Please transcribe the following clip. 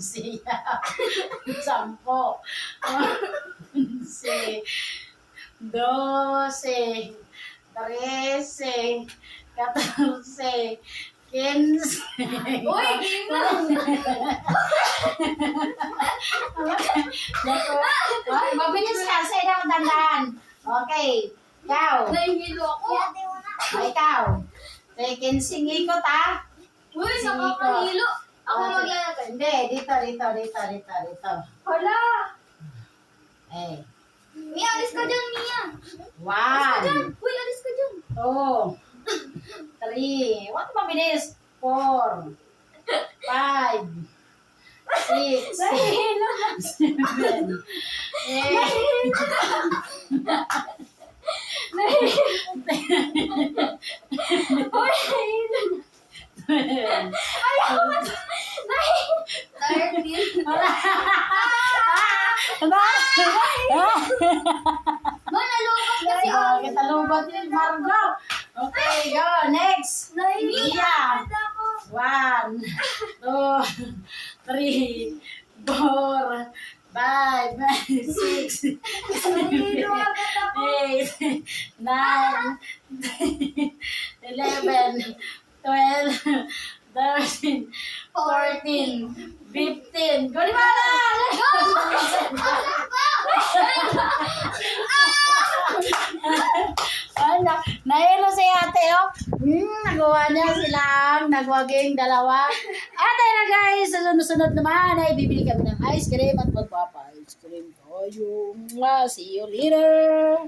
Siya. 10. 11. 12. 13. 14. 15. Uy, game na. Mabilis kasi daw dandan. Okay. Ikaw. Nahihilo ako. Ikaw. Second ikot ha. Uy, Sige nakakahilo. Ako Okay. maglalagay. Hindi, dito. Hala. Eh. Mia, alis ka dyan, Mia. One. Uy, alis ka dyan. 2. 3. What mabilis? 4. 5. 6. 7. 8. Manalungkot kasi ako. Katalubot ni Margo. Okay, go. Next. Mia. ako. 1, 2, 3, 4, 5, 6, 7, 8, 9, 11, 12, 13, 14, 15. Go, Dimana! Ano, nailo si ate, oh. Nagawa niya silang nagwaging dalawa. At ayun na guys, sa sunod-sunod naman ay bibili kami ng ice cream at magpapa-ice cream tayo. See you later!